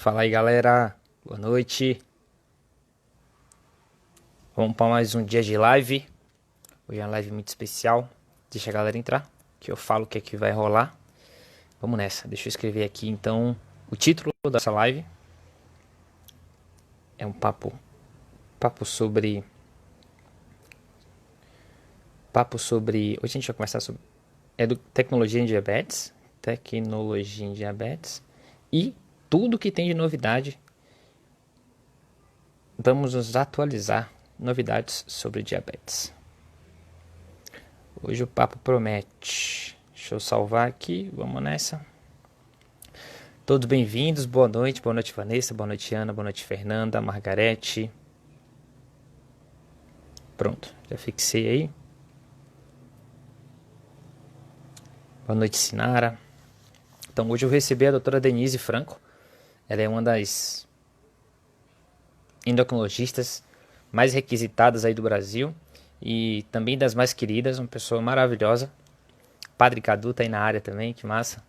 Fala aí, galera. Boa noite. Vamos para mais um dia de live. Hoje é uma live muito especial. Deixa a galera entrar, que eu falo o que é que vai rolar. Vamos nessa. Deixa eu escrever aqui então o título dessa live. É um papo sobre hoje a gente vai conversar sobre tecnologia em diabetes, e tudo que tem de novidade. Vamos nos atualizar novidades sobre diabetes. Hoje o papo promete. Deixa eu salvar aqui, vamos nessa. Todos bem-vindos, boa noite Vanessa, boa noite Ana, boa noite Fernanda, Margarete. Pronto, já fixei aí. Boa noite Sinara. Então hoje eu recebi a doutora Denise Franco. Ela é uma das endocrinologistas mais requisitadas aí do Brasil e também das mais queridas, uma pessoa maravilhosa. Padre Cadu tá aí na área também, que massa.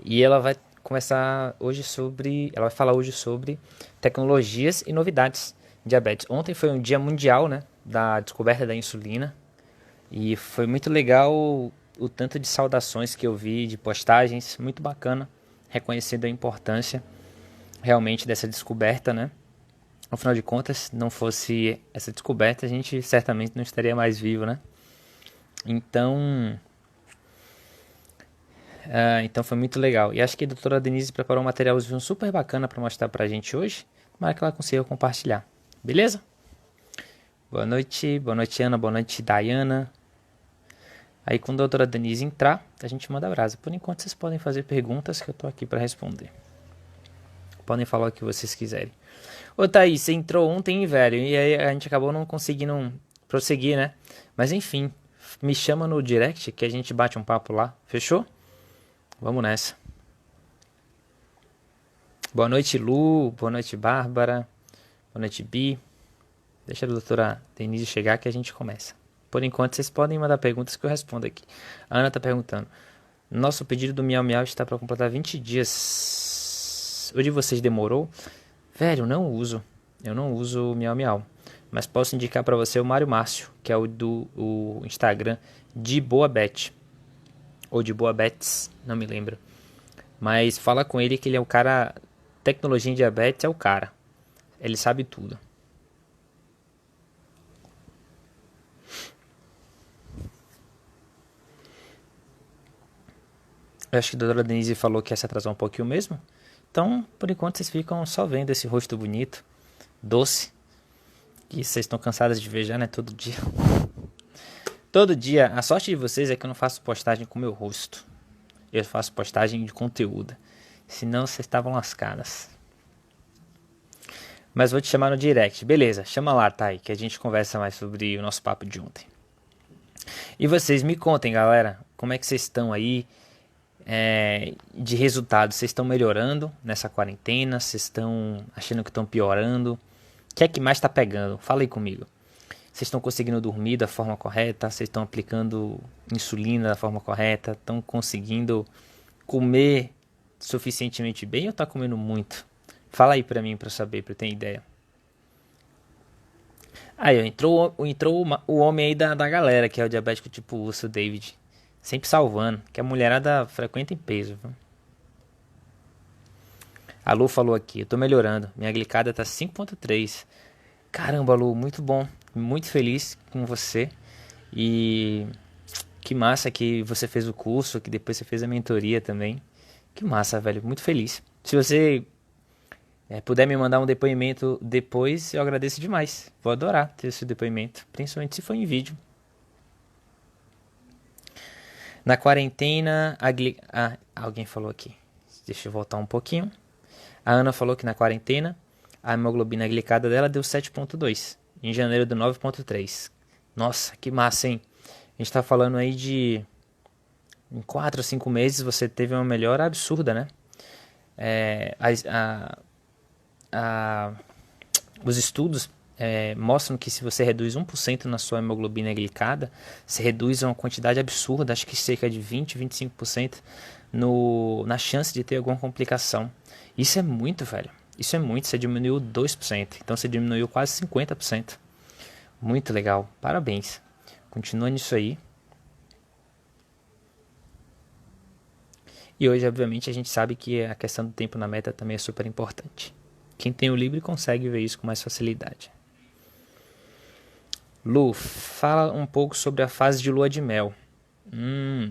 E ela vai falar hoje sobre tecnologias e novidades em diabetes. Ontem foi um dia mundial, né, da descoberta da insulina e foi muito legal o tanto de saudações que eu vi, de postagens, muito bacana, reconhecendo a importância realmente dessa descoberta, né? Afinal de contas, não fosse essa descoberta, a gente certamente não estaria mais vivo, né? Então foi muito legal. E acho que a doutora Denise preparou um materialzinho super bacana para mostrar pra gente hoje. Tomara que ela consiga compartilhar. Beleza? Boa noite Ana, boa noite Dayana. Aí quando a doutora Denise entrar, a gente manda brasa. Por enquanto vocês podem fazer perguntas que eu tô aqui para responder. Podem falar o que vocês quiserem. Ô Thaís, você entrou ontem, velho, e aí a gente acabou não conseguindo prosseguir, né? Mas enfim, me chama no direct que a gente bate um papo lá, fechou? Vamos nessa. Boa noite Lu, boa noite Bárbara, boa noite Bi. Deixa a doutora Denise chegar que a gente começa. Por enquanto vocês podem mandar perguntas que eu respondo aqui. A Ana tá perguntando. Nosso pedido do Miau Miau está para completar 20 dias. O de vocês demorou? Velho, eu não uso o Miau Miau, mas posso indicar para você o Mário Márcio, que é o Instagram de Boa Bet, ou de Boa Bets, não me lembro, mas fala com ele que ele é o cara, tecnologia em diabetes é o cara, ele sabe tudo. Eu acho que a doutora Denise falou que ia se atrasar um pouquinho mesmo, então por enquanto vocês ficam só vendo esse rosto bonito, doce, que vocês estão cansados de ver já, né? Todo dia. Todo dia. A sorte de vocês é que eu não faço postagem com meu rosto. Eu faço postagem de conteúdo. Senão vocês estavam lascadas. Mas vou te chamar no direct. Beleza, chama lá, Thay, que a gente conversa mais sobre o nosso papo de ontem. E vocês me contem, galera, como é que vocês estão aí de resultados? Vocês estão melhorando nessa quarentena? Vocês estão achando que estão piorando? O que é que mais está pegando? Fala aí comigo. Vocês estão conseguindo dormir da forma correta? Vocês estão aplicando insulina da forma correta? Estão conseguindo comer suficientemente bem ou está comendo muito? Fala aí pra mim, pra eu saber, pra eu ter ideia. Aí, entrou o homem aí da galera, que é o diabético tipo urso, David. Sempre salvando, que a mulherada frequenta em peso. Viu? A Lu falou aqui, eu tô melhorando. Minha glicada tá 5,3. Caramba, Lu, muito bom. Muito feliz com você. E que massa que você fez o curso, que depois você fez a mentoria também. Que massa, velho. Muito feliz. Se você puder me mandar um depoimento depois, eu agradeço demais. Vou adorar ter esse depoimento, principalmente se for em vídeo. Na quarentena, alguém falou aqui. Deixa eu voltar um pouquinho. A Ana falou que na quarentena a hemoglobina glicada dela deu 7,2. Em janeiro deu 9,3. Nossa, que massa, hein? A gente tá falando aí de em 4 ou 5 meses você teve uma melhora absurda, né? Os estudos mostram que se você reduz 1% na sua hemoglobina glicada, você reduz uma quantidade absurda, acho que cerca de 20, 25% na chance de ter alguma complicação. Isso é muito, velho. Isso é muito, você diminuiu 2%. Então você diminuiu quase 50%. Muito legal, parabéns. Continua nisso aí. E hoje, obviamente, a gente sabe que a questão do tempo na meta também é super importante. Quem tem o livre consegue ver isso com mais facilidade. Lu, fala um pouco sobre a fase de lua de mel.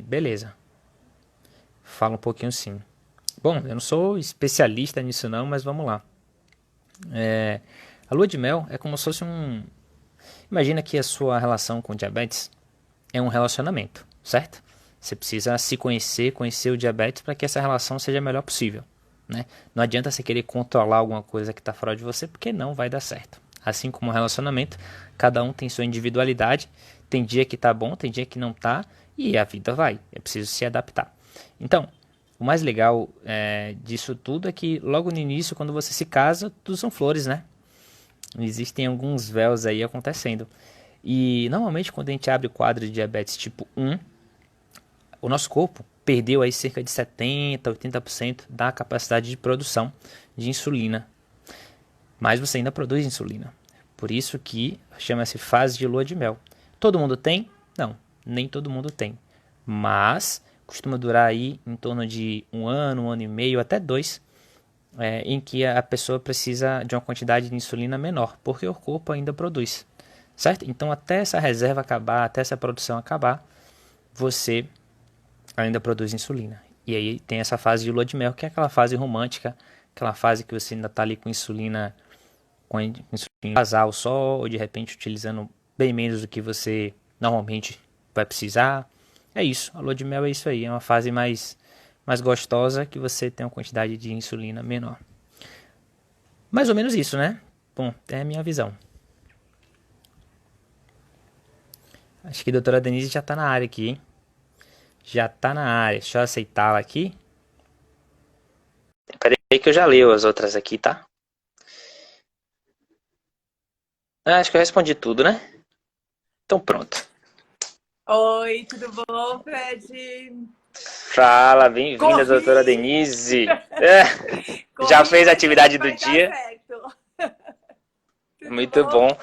Beleza. Fala um pouquinho sim. Bom, eu não sou especialista nisso não, mas vamos lá. A lua de mel é como se fosse um... Imagina que a sua relação com diabetes é um relacionamento, certo? Você precisa se conhecer, conhecer o diabetes para que essa relação seja a melhor possível, né? Não adianta você querer controlar alguma coisa que está fora de você, porque não vai dar certo. Assim como um relacionamento, cada um tem sua individualidade, tem dia que tá bom, tem dia que não tá, e a vida vai, é preciso se adaptar. Então, o mais legal disso tudo é que logo no início, quando você se casa, tudo são flores, né? Existem alguns véus aí acontecendo. E normalmente quando a gente abre o quadro de diabetes tipo 1, o nosso corpo perdeu aí cerca de 70, 80% da capacidade de produção de insulina. Mas você ainda produz insulina. Por isso que chama-se fase de lua de mel. Todo mundo tem? Não, nem todo mundo tem. Mas costuma durar aí em torno de um ano e meio, até 2, em que a pessoa precisa de uma quantidade de insulina menor, porque o corpo ainda produz, certo? Então até essa reserva acabar, até essa produção acabar, você ainda produz insulina. E aí tem essa fase de lua de mel, que é aquela fase romântica, aquela fase que você ainda está ali com insulina basal só, ou de repente utilizando bem menos do que você normalmente vai precisar. É isso, a lua de mel é isso aí, é uma fase mais gostosa que você tem uma quantidade de insulina menor. Mais ou menos isso, né? Bom, é a minha visão. Acho que a doutora Denise já tá na área aqui, hein? Já tá na área. Deixa eu aceitá-la aqui. Peraí que eu já leio as outras aqui, tá? Acho que eu respondi tudo, né? Então pronto. Oi, tudo bom, Fred? Fala, bem-vinda, doutora Corri, Denise. Já corri, fez a mas sei que atividade do vai dar dia? certo. Tudo Muito bom? bom.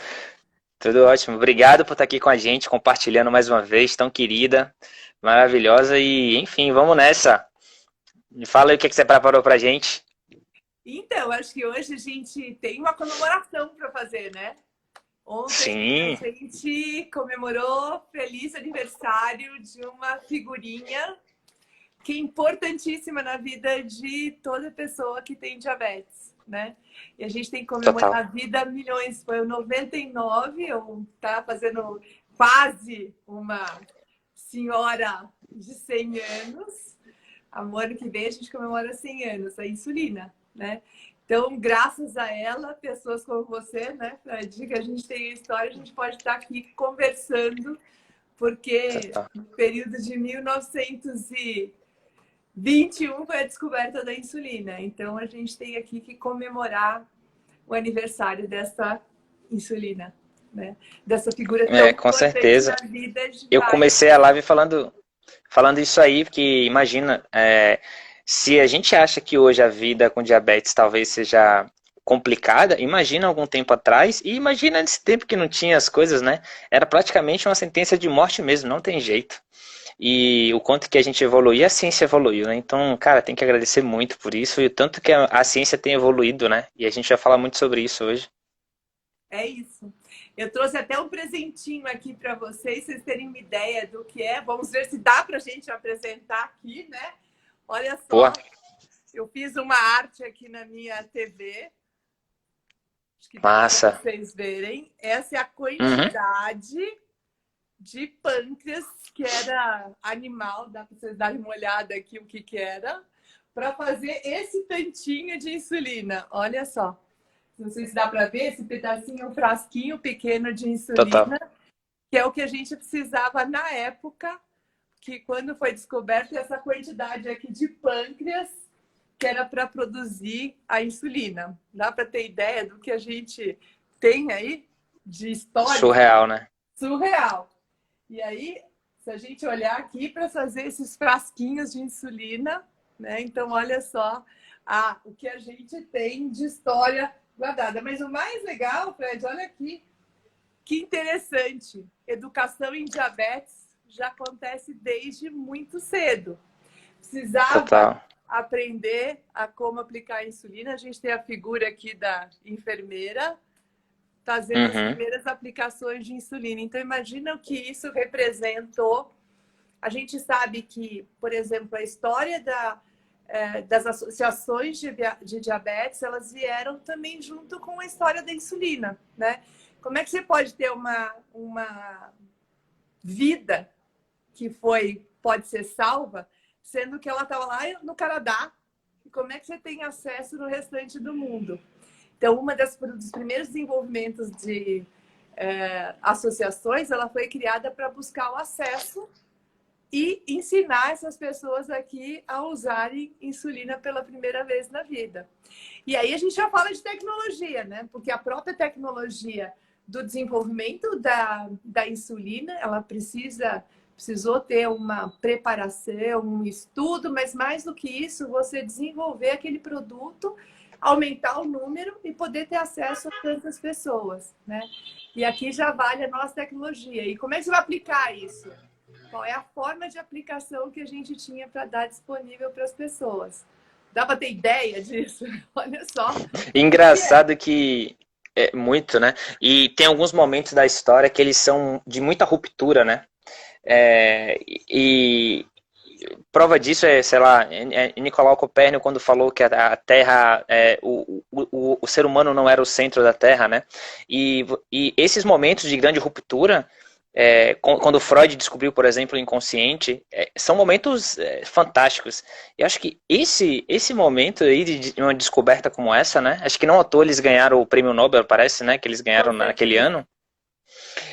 Tudo ótimo. Obrigado por estar aqui com a gente, compartilhando mais uma vez, tão querida, maravilhosa. E, enfim, vamos nessa. Me fala aí o que você preparou pra gente. Então, acho que hoje a gente tem uma comemoração para fazer, né? Ontem a Sim, gente comemorou feliz aniversário de uma figurinha que é importantíssima na vida de toda pessoa que tem diabetes, né? E a gente tem que comemorar total. a vida milhões. Foi o 99, eu tá fazendo quase uma senhora de 100 anos. Ano que vem a gente comemora 100 anos, a insulina, né? Então, graças a ela, pessoas como você, né, Fred, que a gente tem a história, a gente pode estar aqui conversando, porque Total. no período de 1921 foi a descoberta da insulina. Então, a gente tem aqui que comemorar o aniversário dessa insulina, né? Dessa figura tão Com importante na certeza. vida de Eu várias comecei a pessoas. live falando isso aí, porque imagina, se a gente acha que hoje a vida com diabetes talvez seja complicada, imagina algum tempo atrás, e imagina nesse tempo que não tinha as coisas, né? Era praticamente uma sentença de morte mesmo, não tem jeito. E o quanto que a gente evoluiu, a ciência evoluiu, né? Então, cara, tem que agradecer muito por isso, e o tanto que a ciência tem evoluído, né? E a gente vai falar muito sobre isso hoje. É isso. Eu trouxe até um presentinho aqui para vocês terem uma ideia do que é. Vamos ver se dá para a gente apresentar aqui, né? Olha Boa, só, eu fiz uma arte aqui na minha TV. Acho que dá para massa. vocês verem. Essa é a Uhum. quantidade de pâncreas que era animal. Dá para vocês darem uma olhada aqui o que era. Para fazer esse tantinho de insulina. Olha só. Não sei se dá para ver, esse pedacinho é um frasquinho pequeno de Total. insulina, que é o que a gente precisava na época, que quando foi descoberto essa quantidade aqui de pâncreas, que era para produzir a insulina. Dá para ter ideia do que a gente tem aí de história? Surreal, né? Surreal. E aí, se a gente olhar aqui para fazer esses frasquinhos de insulina, né? Então, olha só o que a gente tem de história guardada. Mas o mais legal, Fred, olha aqui, que interessante. Educação em diabetes já acontece desde muito cedo. Precisava Total. aprender a como aplicar a insulina. A gente tem a figura aqui da enfermeira fazendo as Uhum. primeiras aplicações de insulina. Então, imagina o que isso representou. A gente sabe que, por exemplo, a história das associações de diabetes, elas vieram também junto com a história da insulina, né? Como é que você pode ter uma vida que pode ser salva, sendo que ela estava lá no Canadá? E como é que você tem acesso no restante do mundo? Então, dos primeiros desenvolvimentos de associações, ela foi criada para buscar o acesso e ensinar essas pessoas aqui a usarem insulina pela primeira vez na vida. E aí a gente já fala de tecnologia, né? Porque a própria tecnologia do desenvolvimento da insulina, ela precisou ter uma preparação, um estudo, mas mais do que isso, você desenvolver aquele produto, aumentar o número e poder ter acesso a tantas pessoas, né? E aqui já vale a nossa tecnologia. E como é que você vai aplicar isso? Qual é a forma de aplicação que a gente tinha para dar disponível para as pessoas? Dá para ter ideia disso? Olha só. Engraçado que é muito, né? E tem alguns momentos da história que eles são de muita ruptura, né? E prova disso é, sei lá, Nicolau Copérnico quando falou que a Terra, o ser humano não era o centro da Terra, né? E esses momentos de grande ruptura, quando Freud descobriu, por exemplo, o inconsciente, são momentos fantásticos. E acho que esse momento aí de uma descoberta como essa, né? Acho que não à toa eles ganharam o prêmio Nobel, parece, né? Que eles ganharam Com naquele certeza. ano.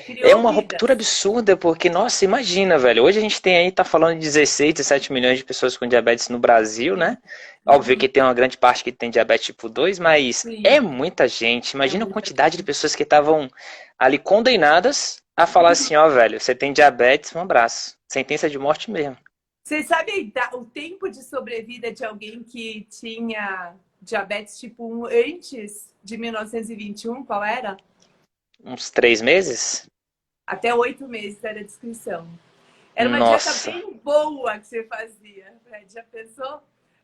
É Criou uma ruptura vidas. absurda, porque, nossa, imagina, velho. Hoje a gente tem aí, tá falando de 16, 17 milhões de pessoas com diabetes no Brasil, né? Sim. Óbvio Uhum. que tem uma grande parte que tem diabetes tipo 2, mas é Sim. muita gente. É Imagina a muita quantidade de gente. pessoas que estavam ali condenadas a falar assim, ó, velho, você tem diabetes, um abraço. Sentença de morte mesmo. Vocês sabem o tempo de sobrevida de alguém que tinha diabetes tipo 1 antes de 1921? Qual era? Uns 3 meses? Até 8 meses era a descrição. Era uma dieta Nossa. bem boa que você fazia, Fred. Já pensou?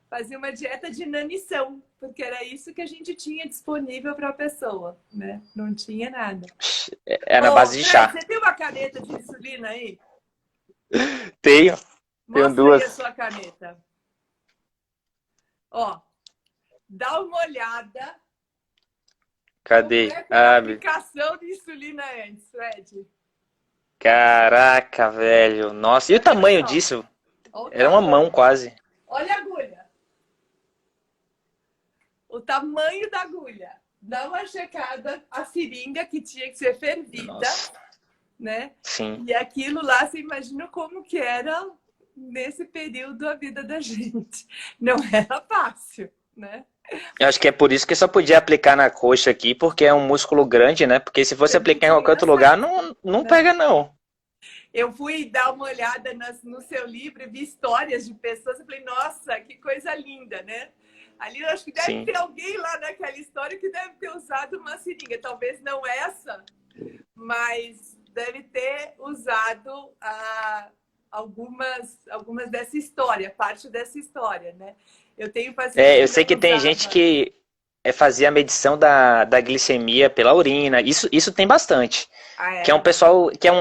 Fazia uma dieta de inanição, porque era isso que a gente tinha disponível para a pessoa, né? Não tinha nada. É na Ô, base de Fred, chá. você tem uma caneta de insulina aí? Tenho. Tenho Mostra aí a duas. sua caneta. Ó, dá uma olhada como Cadê? é que era a Ah, aplicação de insulina antes, Fred. caraca, velho. Nossa, e o Olha tamanho só. disso? Olha o Era uma mão tamanho. quase. Olha a agulha. O tamanho da agulha. Dá uma checada, a seringa que tinha que ser fervida, Nossa, né? sim. E aquilo lá, você imagina como que era nesse período a vida da gente. Não era fácil, né? Eu acho que é por isso que só podia aplicar na coxa aqui, porque é um músculo grande, né? Porque se fosse Você não aplicar em qualquer tinha outro lugar, acesso, não né? pega, não. Eu fui dar uma olhada no seu livro e vi histórias de pessoas. Eu falei, nossa, que coisa linda, né? Ali eu acho que deve Sim. ter alguém lá naquela história que deve ter usado uma seringa. Talvez não essa, mas deve ter usado algumas dessa história, parte dessa história, né? Eu tenho pacientes Eu que sei não que tem gente usava. que fazia a medição da glicemia pela urina. Isso tem bastante. Ah, Que é um é. pessoal que é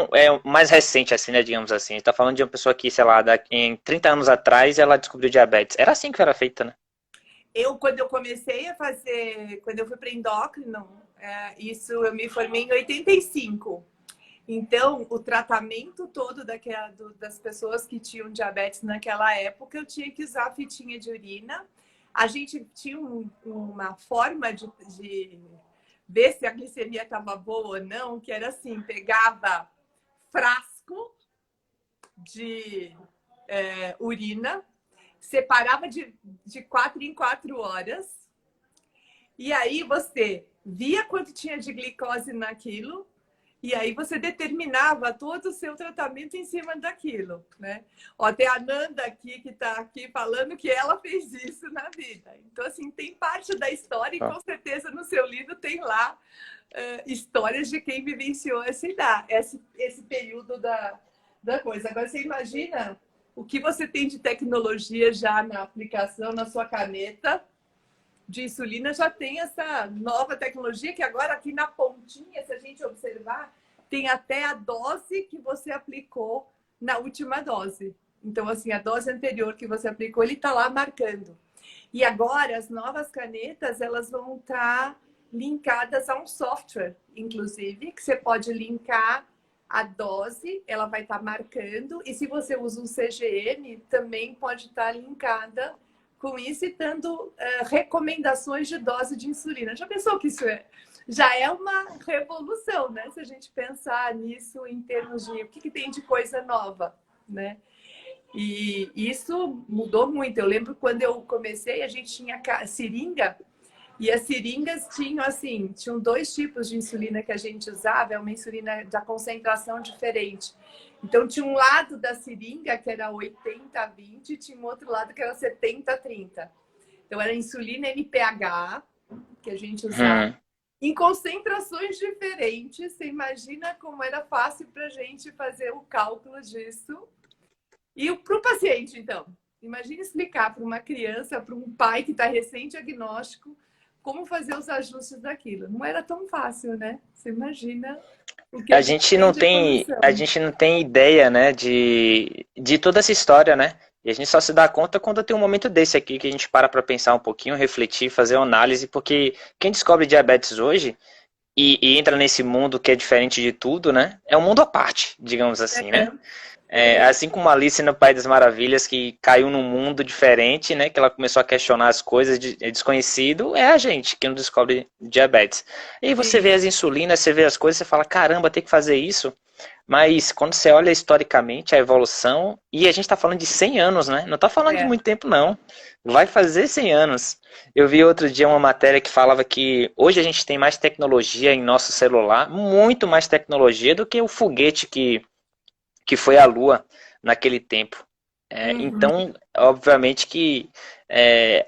mais recente, assim, né? Digamos assim. A gente tá falando de uma pessoa que, sei lá, em 30 anos atrás ela descobriu diabetes. Era assim que era feita, né? Quando eu comecei a fazer, quando eu fui para endócrino, isso eu me formei em 85. Então, o tratamento todo das pessoas que tinham diabetes naquela época, eu tinha que usar fitinha de urina. A gente tinha uma forma de ver se a glicemia estava boa ou não, que era assim, pegava frasco de urina, separava de 4 em 4 horas, e aí você via quanto tinha de glicose naquilo, E aí você determinava todo o seu tratamento em cima daquilo, né? Ó, tem a Nanda aqui que está aqui falando que ela fez isso na vida. Então, assim, tem parte da história e com certeza no seu livro tem lá histórias de quem vivenciou esse período da coisa. Agora, você imagina o que você tem de tecnologia já na aplicação, na sua caneta de insulina, já tem essa nova tecnologia que agora aqui na pontinha, se a gente observar, tem até a dose que você aplicou na última dose. Então, assim, a dose anterior que você aplicou, ele está lá marcando. E agora, as novas canetas, elas vão estar linkadas a um software, inclusive, que você pode linkar a dose, ela vai estar marcando, e se você usa um CGM, também pode estar linkada com isso e dando recomendações de dose de insulina. Já pensou que isso já é uma revolução, né? Se a gente pensar nisso em termos de o que tem de coisa nova, né? E isso mudou muito. Eu lembro quando eu comecei, a gente tinha seringa, e as seringas tinham dois tipos de insulina que a gente usava, é uma insulina da concentração diferente. Então, tinha um lado da seringa que era 80-20 e tinha um outro lado que era 70-30. Então, era insulina NPH, que a gente usava, em concentrações diferentes. Você imagina como era fácil para a gente fazer o cálculo disso. E para o paciente, então, imagine explicar para uma criança, para um pai que está recém-diagnóstico, como fazer os ajustes daquilo. Não era tão fácil, né? Você imagina o que a gente tem de evolução. A gente não tem ideia, né, de toda essa história, né? E a gente só se dá conta quando tem um momento desse aqui que a gente para pensar um pouquinho, refletir, fazer uma análise, porque quem descobre diabetes hoje e entra nesse mundo que é diferente de tudo, né? É um mundo à parte, digamos assim, né? Assim como a Alice no País das Maravilhas, que caiu num mundo diferente, né? Que ela começou a questionar as coisas desconhecido, é a gente que não descobre diabetes. E você vê as insulinas, você vê as coisas, você fala, caramba, tem que fazer isso. Mas quando você olha historicamente a evolução, e a gente está falando de 100 anos, né? Não está falando de muito tempo, não. Vai fazer 100 anos. Eu vi outro dia uma matéria que falava que hoje a gente tem mais tecnologia em nosso celular, muito mais tecnologia do que o foguete que foi à Lua naquele tempo. Então, obviamente que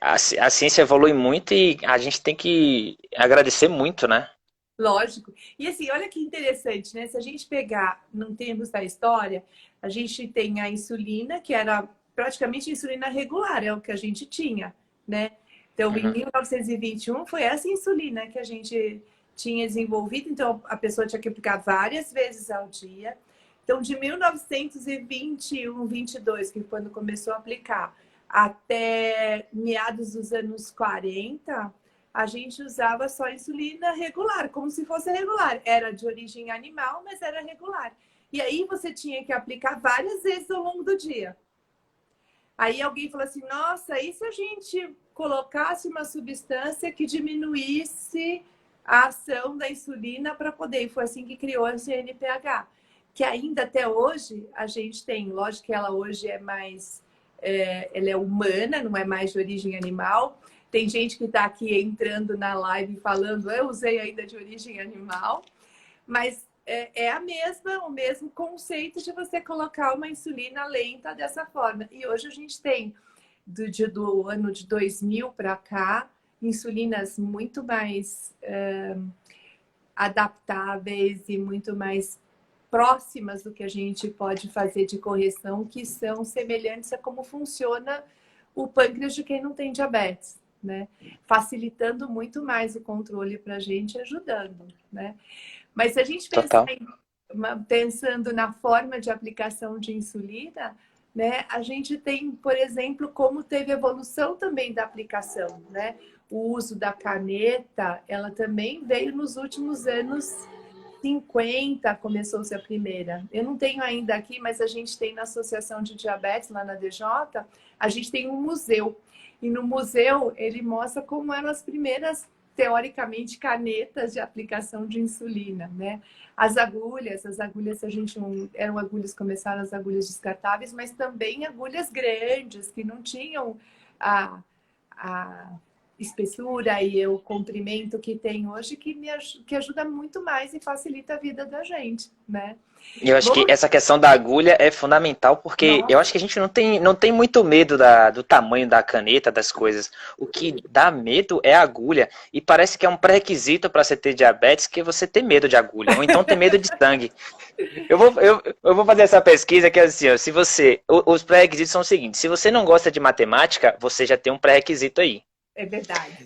a ciência evolui muito e a gente tem que agradecer muito, né? Lógico. E assim, olha que interessante, né? Se a gente pegar, num termos da história, a gente tem a insulina, que era praticamente insulina regular, é o que a gente tinha, né? Então, em 1921, foi essa insulina que a gente tinha desenvolvido. Então, a pessoa tinha que aplicar várias vezes ao dia. Então, de 1921, 22, que foi quando começou a aplicar, até meados dos anos 40, a gente usava só insulina regular, como se fosse regular. Era de origem animal, mas era regular. E aí você tinha que aplicar várias vezes ao longo do dia. Aí alguém falou assim, nossa, e se a gente colocasse uma substância que diminuísse a ação da insulina para poder? E foi assim que criou a GNPH. Que ainda até hoje a gente tem, lógico que ela hoje é mais, ela é humana, não é mais de origem animal. Tem gente que está aqui entrando na live falando, eu usei ainda de origem animal, mas é o mesmo conceito de você colocar uma insulina lenta dessa forma. E hoje a gente tem, do ano de 2000 para cá, insulinas muito mais adaptáveis e muito mais próximas do que a gente pode fazer de correção, que são semelhantes a como funciona o pâncreas de quem não tem diabetes, né? Facilitando muito mais o controle para a gente, ajudando, né? Mas se a gente pensando na forma de aplicação de insulina, né? A gente tem, por exemplo, como teve evolução também da aplicação, né? O uso da caneta, ela também veio nos últimos anos 50, começou-se a primeira. Eu não tenho ainda aqui, mas a gente tem na Associação de Diabetes, lá na DJ, a gente tem um museu. E no museu ele mostra como eram as primeiras, teoricamente, canetas de aplicação de insulina, né? As agulhas a gente eram agulhas, começaram as agulhas descartáveis, mas também agulhas grandes, que não tinham a espessura e o comprimento que tem hoje que ajuda muito mais e facilita a vida da gente, né? E eu acho que Vamos... essa questão da agulha é fundamental, porque eu Nossa, acho que a gente não tem muito medo do tamanho da caneta, das coisas. O que dá medo é a agulha. E parece que é um pré-requisito para você ter diabetes que você ter medo de agulha, ou então ter medo de sangue. Eu vou fazer essa pesquisa que é assim, ó, se você. Os pré-requisitos são os seguintes: se você não gosta de matemática, você já tem um pré-requisito aí. é verdade.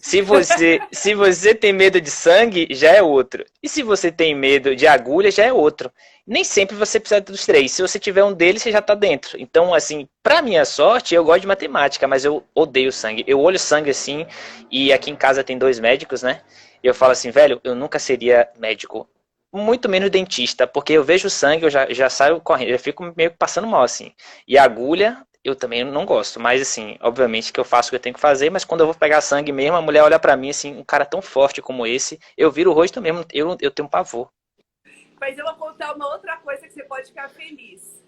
Se você tem medo de sangue, já é outro. E se você tem medo de agulha, já é outro. Nem sempre você precisa dos três. Se você tiver um deles, você já está dentro. Então, assim, para minha sorte, eu gosto de matemática, mas eu odeio sangue. Eu olho sangue assim, e aqui em casa tem 2 médicos, né? E eu falo assim, velho, eu nunca seria médico. Muito menos dentista, porque eu vejo sangue, já saio correndo, eu fico meio que passando mal, assim. E agulha, eu também não gosto, mas assim, obviamente que eu faço o que eu tenho que fazer, mas quando eu vou pegar sangue mesmo, a mulher olha pra mim assim, um cara tão forte como esse, eu viro o rosto mesmo, eu tenho um pavor. Mas eu vou contar uma outra coisa que você pode ficar feliz.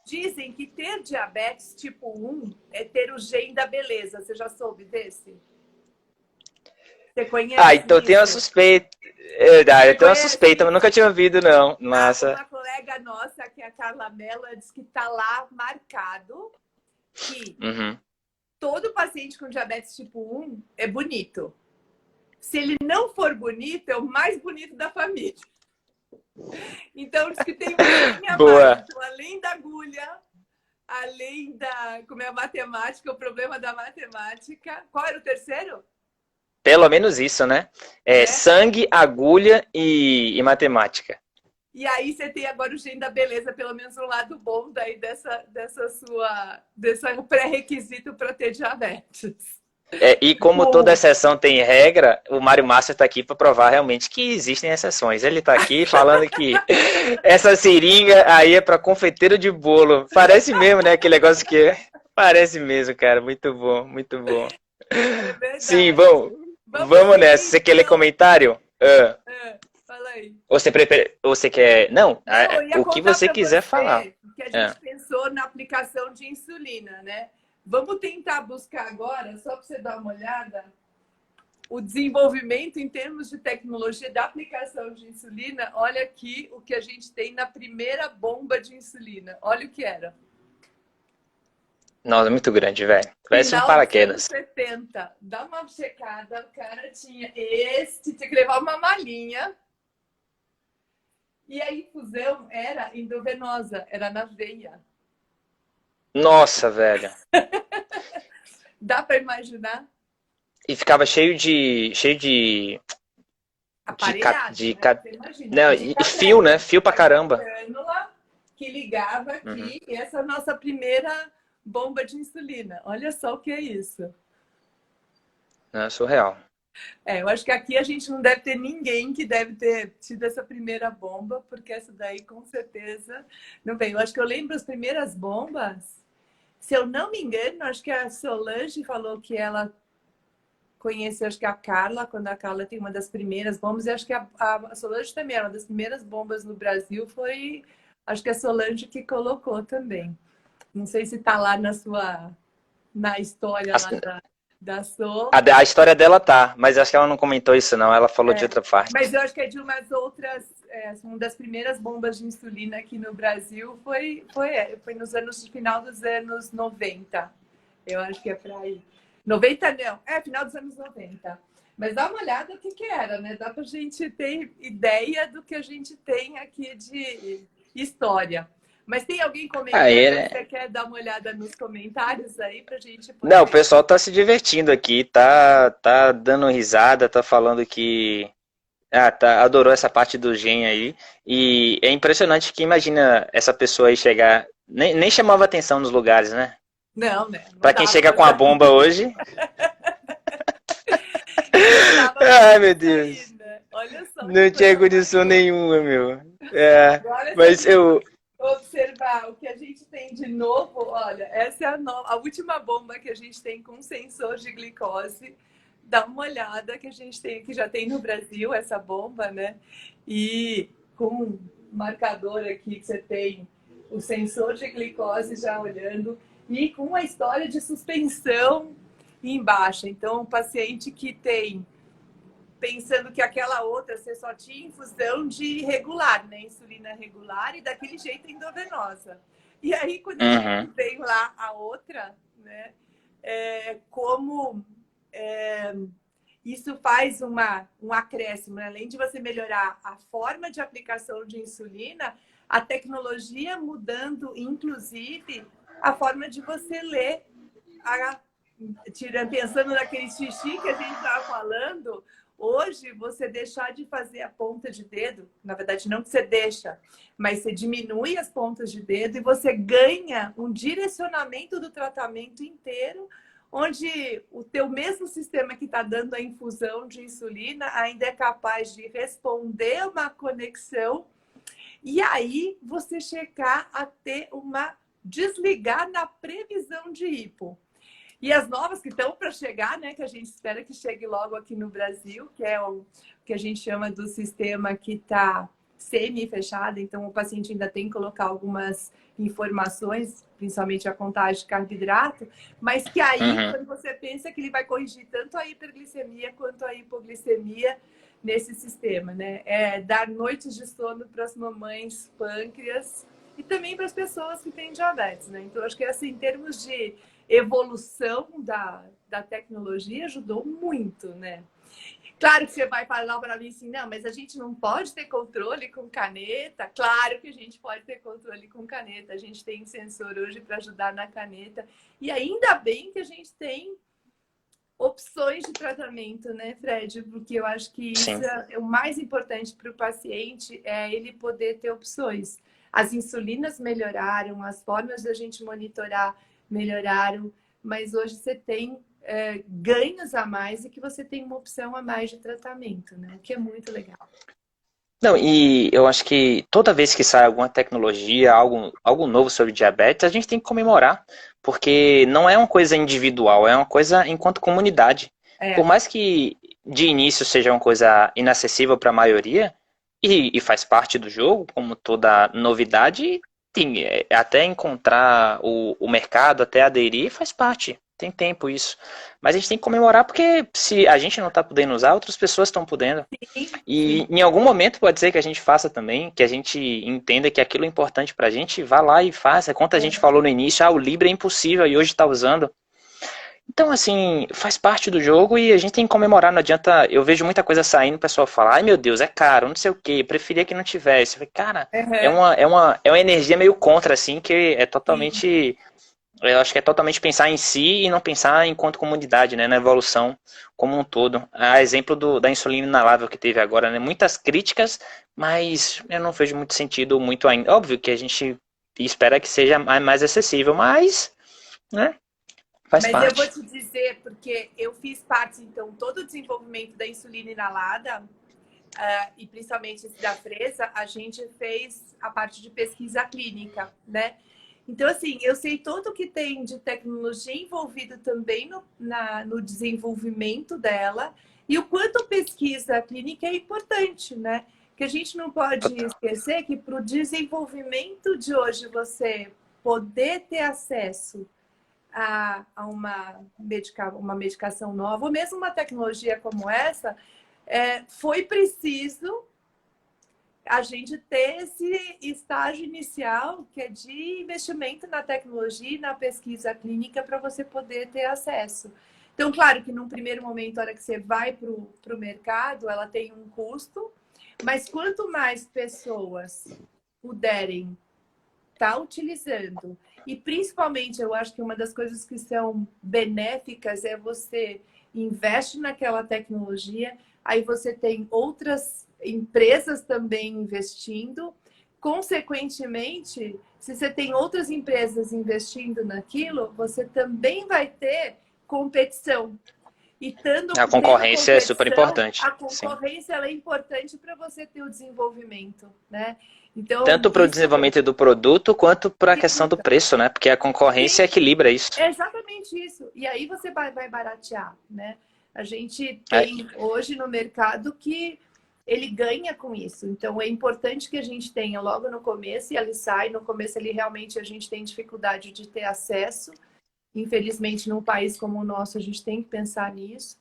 Dizem que ter diabetes tipo 1 é ter o gene da beleza. Você já soube desse? Você Ah, conhece então eu tenho uma isso? suspeita. Você Eu tenho uma conhece suspeita, mas isso? nunca tinha ouvido, não. Ah, Massa. uma colega nossa, que é a Carla Mello, ela disse que está lá marcado que Uhum. todo paciente com diabetes tipo 1 é bonito. Se ele não for bonito, é o mais bonito da família. Então, diz que tem um gene a mais. Boa. Então, além da agulha, além da como é a matemática, o problema da matemática. Qual era o terceiro? Pelo menos isso, né? É Né? sangue, agulha e matemática. E aí você tem agora o gene da beleza, pelo menos um lado bom daí desse pré-requisito para ter diabetes. É, e como toda Bom, exceção tem regra, o Mário Márcio está aqui para provar realmente que existem exceções. Ele está aqui falando que essa seringa aí é para confeiteiro de bolo. Parece mesmo, né? Aquele negócio que é. Parece mesmo, cara. Muito bom, muito bom. é Sim, verdade. bom, Vamos vamos nessa. seguir Você quer ler então. comentário? Fala aí. Ou você prefere, ou você quer. Não, Não, eu ia o que contar você para quiser falar. você que a É. gente pensou na aplicação de insulina, né? Vamos tentar buscar agora, só para você dar uma olhada, o desenvolvimento em termos de tecnologia da aplicação de insulina. Olha aqui o que a gente tem na primeira bomba de insulina. Olha o que era. Nossa, muito grande, velho. Parece um Final dos anos paraquedas. 70. Dá uma checada, o cara tinha tinha que levar uma malinha. E a infusão era endovenosa, era na veia. Nossa, velho. Dá para imaginar? E ficava Aparelhado, de, né? Você imagina. não, De e fio, né? catéter, Fio pra uma caramba. cânula que ligava Uhum. aqui. E essa é a nossa primeira bomba de insulina. Olha só o que é isso. É surreal. Eu acho que aqui a gente não deve ter ninguém que deve ter tido essa primeira bomba, porque essa daí com certeza não veio. Eu acho que eu lembro as primeiras bombas. Se eu não me engano, acho que a Solange falou que ela conheceu, acho que a Carla, quando a Carla tem uma das primeiras bombas, e acho que a Solange também era uma das primeiras bombas no Brasil, foi, acho que a Solange que colocou também. Não sei se está lá na história lá da Sol. A história dela tá, mas acho que ela não comentou isso, não. Ela falou de outra Mas parte. eu acho que é de umas outras, uma das primeiras bombas de insulina aqui no Brasil foi nos anos, final dos anos 90. Eu acho que é para aí. 90 não, final dos anos 90. Mas dá uma olhada o que era, né? Dá para a gente ter ideia do que a gente tem aqui de história. Mas tem alguém Aí, comentando? né? Você quer dar uma olhada nos comentários aí para a gente Não, o poder... pessoal tá se divertindo aqui, tá dando risada, tá falando que adorou essa parte do gen aí. E é impressionante que imagina essa pessoa aí chegar, nem chamava atenção nos lugares, né? Não, né? Não Pra quem dava chega com a para bomba hoje, Não ai meu sair, Deus, né? Olha só que não tinha coisa mais condição louca. nenhuma, meu. É, Agora, se a mas gente eu, observar o que a gente tem de novo, olha, essa é a última bomba que a gente tem com sensor de glicose. Dá uma olhada que a gente tem, que já tem no Brasil essa bomba, né? E com um marcador aqui que você tem o sensor de glicose já olhando e com uma história de suspensão em baixa. Então, o paciente que tem, pensando que aquela outra você só tinha infusão de regular, né? Insulina regular e daquele jeito endovenosa. E aí, quando a gente tem lá a outra, né? Como isso faz um acréscimo, né? Além de você melhorar a forma de aplicação de insulina, a tecnologia mudando, inclusive, a forma de você ler, pensando naquele xixi que a gente estava falando, hoje você deixar de fazer a ponta de dedo, na verdade não que você deixa, mas você diminui as pontas de dedo e você ganha um direcionamento do tratamento inteiro, onde o teu mesmo sistema que está dando a infusão de insulina ainda é capaz de responder uma conexão e aí você chegar a ter desligar na previsão de hipo. E as novas que estão para chegar, né, que a gente espera que chegue logo aqui no Brasil, que é o que a gente chama do sistema que está semi-fechado, então o paciente ainda tem que colocar algumas informações, principalmente a contagem de carboidrato, mas que aí, quando você pensa que ele vai corrigir tanto a hiperglicemia quanto a hipoglicemia nesse sistema, né? É dar noites de sono para as mamães pâncreas e também para as pessoas que têm diabetes, né? Então, acho que assim, em termos de evolução da tecnologia, ajudou muito, né? Claro que você vai falar para mim assim, não, mas a gente não pode ter controle com caneta. Claro que a gente pode ter controle com caneta. A gente tem sensor hoje para ajudar na caneta. E ainda bem que a gente tem opções de tratamento, né, Fred? Porque eu acho que isso é o mais importante para o paciente, é ele poder ter opções. As insulinas melhoraram, as formas da gente monitorar melhoraram, mas hoje você tem ganhos a mais e que você tem uma opção a mais de tratamento, né? O que é muito legal. Não, e eu acho que toda vez que sai alguma tecnologia, algo novo sobre diabetes, a gente tem que comemorar, porque não é uma coisa individual, é uma coisa enquanto comunidade. Por mais que de início seja uma coisa inacessível para a maioria, e faz parte do jogo, como toda novidade, tem, até encontrar o mercado, até aderir, faz parte. Tem tempo isso. Mas a gente tem que comemorar porque se a gente não está podendo usar, outras pessoas estão podendo. Sim, E sim. em algum momento pode ser que a gente faça também, que a gente entenda que aquilo é importante pra gente, vá lá e faça. Quanto a gente falou no início, o Libra é impossível e hoje está usando. Então, assim, faz parte do jogo e a gente tem que comemorar. Não adianta. Eu vejo muita coisa saindo, o pessoal fala, ai meu Deus, é caro, não sei o quê, preferia que não tivesse. Eu falei, cara, é uma energia meio contra, assim, que é Sim. totalmente. Eu acho que é totalmente pensar em si e não pensar enquanto comunidade, né, na evolução como um todo. A exemplo da insulina inalável que teve agora, né, muitas críticas, mas eu não vejo muito sentido muito ainda. Óbvio que a gente espera que seja mais acessível, mas, né, faz Mas eu vou parte. te dizer, porque eu fiz parte, então, todo o desenvolvimento da insulina inalada, e principalmente esse da Fresa, a gente fez a parte de pesquisa clínica, né? Então, assim, eu sei tudo que tem de tecnologia envolvido também no desenvolvimento dela e o quanto pesquisa clínica é importante, né? Que a gente não pode esquecer que para o desenvolvimento de hoje você poder ter acesso a uma medicação nova, ou mesmo uma tecnologia como essa, foi preciso a gente ter esse estágio inicial, que é de investimento na tecnologia e na pesquisa clínica para você poder ter acesso. Então, claro que num primeiro momento, a hora que você vai para o mercado, ela tem um custo, mas quanto mais pessoas puderem estar utilizando, e principalmente eu acho que uma das coisas que são benéficas é você investe naquela tecnologia, aí você tem outras empresas também investindo. Consequentemente, se você tem outras empresas investindo naquilo, você também vai ter competição. E A tendo concorrência é super competição, importante, a sim. concorrência ela é importante para você ter o desenvolvimento, né? Então, Tanto para o isso desenvolvimento do produto, quanto para a questão do preço, né? Porque a concorrência sim, equilibra isso. é exatamente isso. E aí você vai baratear, né? A gente É, tem hoje no mercado que ele ganha com isso. Então é importante que a gente tenha logo no começo, e ele sai, no começo ele realmente a gente tem dificuldade de ter acesso. Infelizmente, num país como o nosso, a gente tem que pensar nisso.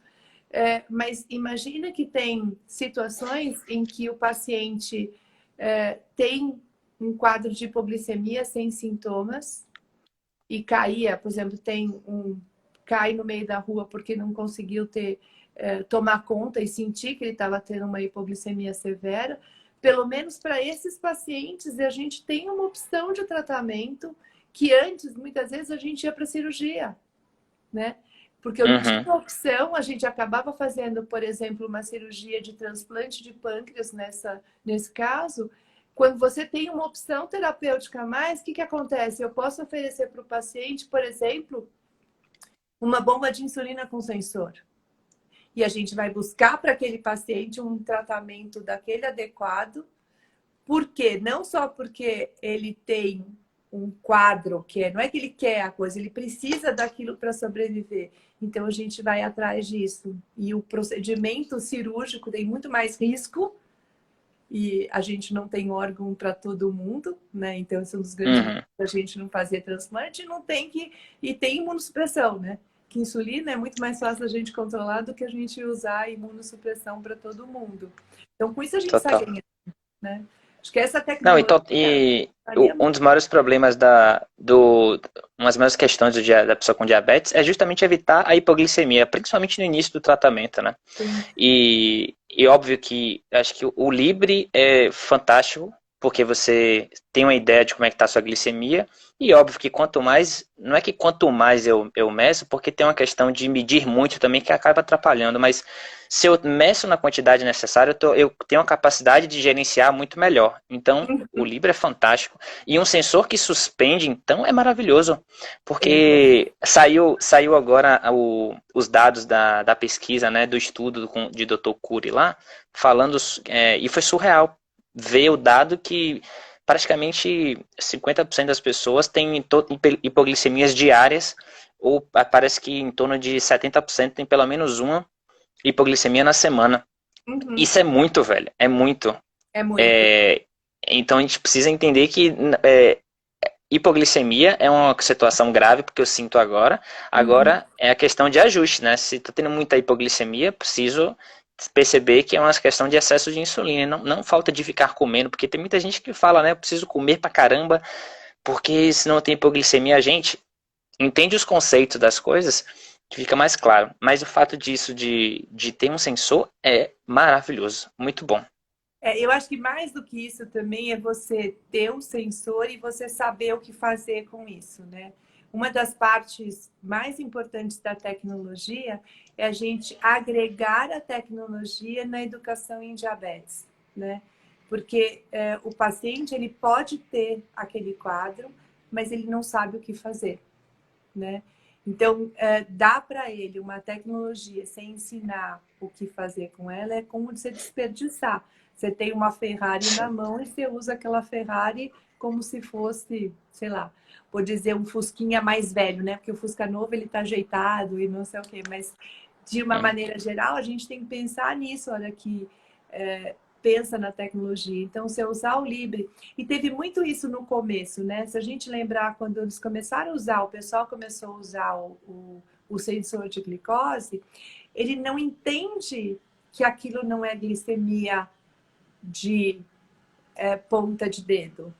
Mas imagina que tem situações em que o paciente tem um quadro de hipoglicemia sem sintomas e caía, por exemplo, cai no meio da rua porque não conseguiu tomar conta e sentir que ele estava tendo uma hipoglicemia severa. Pelo menos para esses pacientes, a gente tem uma opção de tratamento que antes, muitas vezes, a gente ia para cirurgia, né? Porque eu não tinha Uhum. opção, a gente acabava fazendo, por exemplo, uma cirurgia de transplante de pâncreas nesse caso. Quando você tem uma opção terapêutica a mais, o que acontece? Eu posso oferecer para o paciente, por exemplo, uma bomba de insulina com sensor. E a gente vai buscar para aquele paciente um tratamento daquele adequado. Por quê? Não só porque ele tem um quadro que não é que ele quer a coisa, ele precisa daquilo para sobreviver. Então a gente vai atrás disso. E o procedimento cirúrgico tem muito mais risco e a gente não tem órgão para todo mundo, né? Então esse é um dos grandes motivos Uhum. da gente não fazer transplante, não tem e tem imunossupressão, né? Que insulina é muito mais fácil a gente controlar do que a gente usar imunossupressão para todo mundo. Então com isso a gente sai Total. ganhando, né? Acho que essa Não, tecnologia faria um dos maiores problemas uma das maiores questões da pessoa com diabetes é justamente evitar a hipoglicemia, principalmente no início do tratamento, né? muito. E óbvio que acho que o Libre é fantástico, porque você tem uma ideia de como é que está a sua glicemia, e óbvio que quanto mais, não é que quanto mais eu meço, porque tem uma questão de medir muito também que acaba atrapalhando, mas se eu meço na quantidade necessária, eu tenho a capacidade de gerenciar muito melhor. Então, o Libre é fantástico. E um sensor que suspende, então, é maravilhoso, porque saiu agora os dados da pesquisa, né, do estudo de Dr. Cury lá, falando, e foi surreal ver o dado que praticamente 50% das pessoas têm hipoglicemias diárias, ou parece que em torno de 70% tem pelo menos uma hipoglicemia na semana. Uhum. Isso é muito, velho, é muito. É muito. É, então a gente precisa entender que hipoglicemia é uma situação grave, porque eu sinto agora. Uhum. Agora é a questão de ajuste, né? Se tá tendo muita hipoglicemia, preciso perceber que é uma questão de excesso de insulina, não falta de ficar comendo, porque tem muita gente que fala, né? Eu preciso comer pra caramba, porque senão tem hipoglicemia. A gente entende os conceitos das coisas, que fica mais claro. Mas o fato disso de ter um sensor é maravilhoso, muito bom. Eu acho que mais do que isso também é você ter um sensor e você saber o que fazer com isso, né? Uma das partes mais importantes da tecnologia é a gente agregar a tecnologia na educação em diabetes, né? Porque o paciente ele pode ter aquele quadro, mas ele não sabe o que fazer, né? Então, dá para ele uma tecnologia sem ensinar o que fazer com ela, é como você desperdiçar. Você tem uma Ferrari na mão e você usa aquela Ferrari como se fosse, sei lá, vou dizer um Fusquinha mais velho, né? Porque o Fusca novo ele tá ajeitado e não sei o quê, mas de uma maneira geral, a gente tem que pensar nisso, olha que pensa na tecnologia. Então, se eu usar o Libre, e teve muito isso no começo, né? Se a gente lembrar, quando eles começaram a usar, o pessoal começou a usar o sensor de glicose, ele não entende que aquilo não é glicemia de ponta de dedo,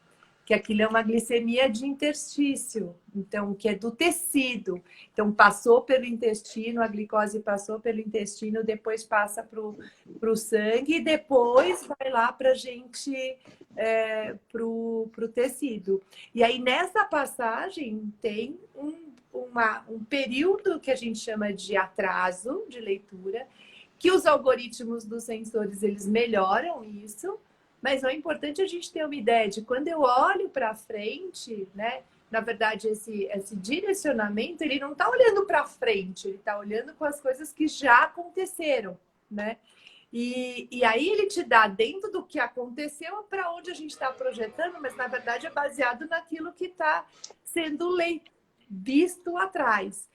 que aquilo é uma glicemia de interstício, então, que é do tecido. Então, passou pelo intestino, a glicose passou pelo intestino, depois passa para o sangue e depois vai lá para a gente, para o tecido. E aí, nessa passagem, tem um período que a gente chama de atraso de leitura, que os algoritmos dos sensores, eles melhoram isso, mas o importante é a gente ter uma ideia de quando eu olho para frente, né? Na verdade, esse direcionamento, ele não está olhando para frente, ele está olhando com as coisas que já aconteceram, né? E aí ele te dá dentro do que aconteceu para onde a gente está projetando, mas na verdade é baseado naquilo que está sendo visto atrás.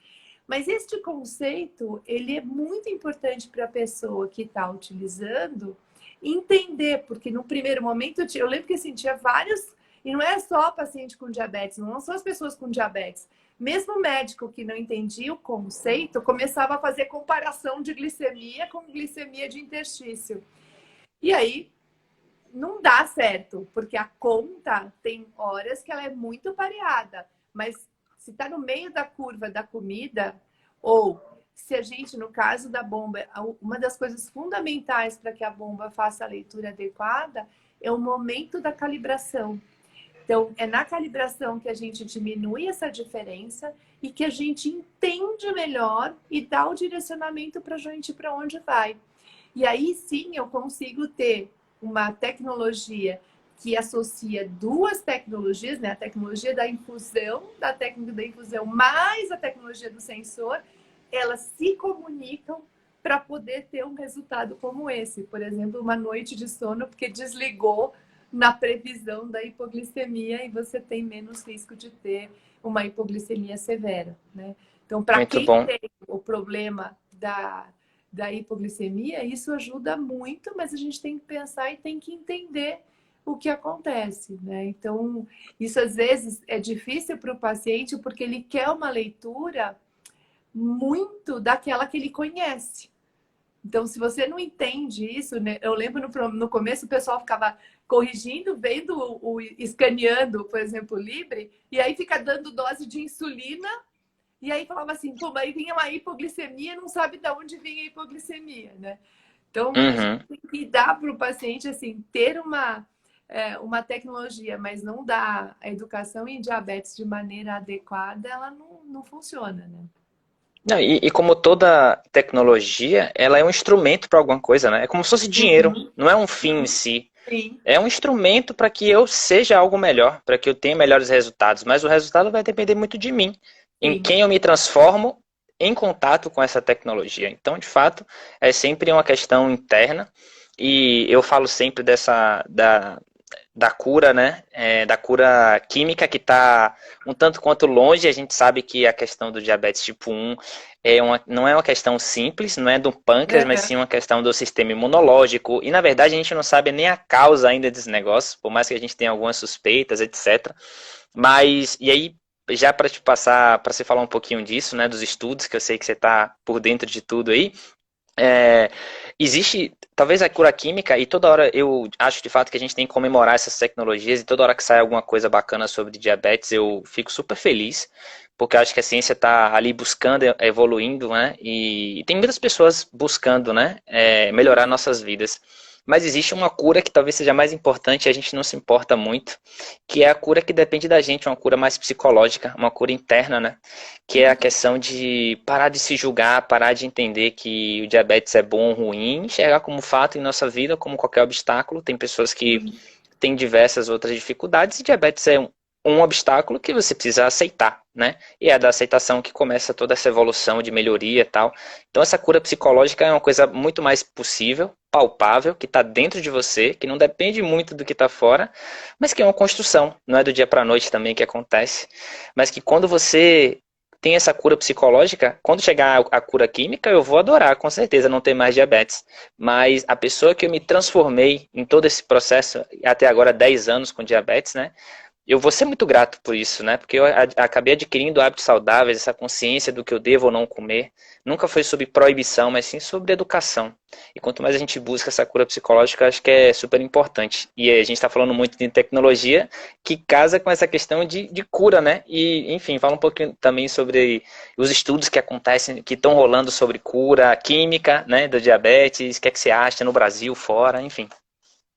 Mas este conceito, ele é muito importante para a pessoa que está utilizando entender, porque no primeiro momento eu lembro que assim, tinha vários E não é só paciente com diabetes, não são as pessoas com diabetes. Mesmo o médico que não entendia o conceito, começava a fazer comparação de glicemia com glicemia de interstício. E aí, não dá certo, porque a conta tem horas que ela é muito pareada, mas se está no meio da curva da comida, ou se a gente, no caso da bomba, uma das coisas fundamentais para que a bomba faça a leitura adequada é o momento da calibração. Então, é na calibração que a gente diminui essa diferença e que a gente entende melhor e dá o direcionamento para a gente para onde vai. E aí sim eu consigo ter uma tecnologia que associa duas tecnologias, né? A tecnologia da infusão, da técnica da infusão, mais a tecnologia do sensor, elas se comunicam para poder ter um resultado como esse. Por exemplo, uma noite de sono, porque desligou na previsão da hipoglicemia e você tem menos risco de ter uma hipoglicemia severa, né? Então, para Muito quem bom. tem o problema da hipoglicemia, isso ajuda muito, mas a gente tem que pensar e tem que entender o que acontece, né? Então, isso às vezes é difícil para o paciente porque ele quer uma leitura muito daquela que ele conhece. Então, se você não entende isso, né? Eu lembro no começo o pessoal ficava corrigindo, vendo, escaneando, por exemplo, o Libre, e aí fica dando dose de insulina, e aí falava assim, pô, mas aí vinha uma hipoglicemia, não sabe de onde vinha a hipoglicemia, né? Então, a gente Uhum. tem que dar para o paciente, assim, ter uma tecnologia, mas não dar a educação em diabetes de maneira adequada, ela não funciona, né? Não, e como toda tecnologia, ela é um instrumento para alguma coisa, né? É como se fosse dinheiro, Uhum. não é um fim em si. Sim, É um instrumento para que eu seja algo melhor, para que eu tenha melhores resultados, mas o resultado vai depender muito de mim, em sim. quem eu me transformo em contato com essa tecnologia. Então, de fato, é sempre uma questão interna, e eu falo sempre da cura, né? Da cura química que está um tanto quanto longe. A gente sabe que a questão do diabetes tipo 1 não é uma questão simples, não é do pâncreas, mas sim Uhum. uma questão do sistema imunológico. E na verdade a gente não sabe nem a causa ainda desse negócio, por mais que a gente tenha algumas suspeitas, etc. Mas, e aí, já para te passar, para você falar um pouquinho disso, né, dos estudos, que eu sei que você está por dentro de tudo aí, é, existe talvez a cura química, e toda hora eu acho de fato que a gente tem que comemorar essas tecnologias, e toda hora que sai alguma coisa bacana sobre diabetes eu fico super feliz, porque eu acho que a ciência está ali buscando, evoluindo, né? E tem muitas pessoas buscando, né, melhorar nossas vidas. Mas existe uma cura que talvez seja mais importante e a gente não se importa muito, que é a cura que depende da gente, uma cura mais psicológica, uma cura interna, né? Que é a questão de parar de se julgar, parar de entender que o diabetes é bom ou ruim, enxergar como fato em nossa vida, como qualquer obstáculo. Tem pessoas que têm diversas outras dificuldades e diabetes é um obstáculo que você precisa aceitar, né? E é da aceitação que começa toda essa evolução de melhoria e tal. Então essa cura psicológica é uma coisa muito mais possível, palpável, que está dentro de você, que não depende muito do que está fora, mas que é uma construção, não é do dia para a noite também que acontece, mas que quando você tem essa cura psicológica, quando chegar a cura química, eu vou adorar, com certeza, não ter mais diabetes. Mas a pessoa que eu me transformei em todo esse processo, até agora 10 anos com diabetes, né? Eu vou ser muito grato por isso, né? Porque eu acabei adquirindo hábitos saudáveis, essa consciência do que eu devo ou não comer. Nunca foi sobre proibição, mas sim sobre educação. E quanto mais a gente busca essa cura psicológica, acho que é super importante. E a gente está falando muito de tecnologia, que casa com essa questão de cura, né? E, enfim, fala um pouquinho também sobre os estudos que acontecem, que estão rolando sobre cura química, né? Do diabetes, o que é que você acha no Brasil, fora, enfim.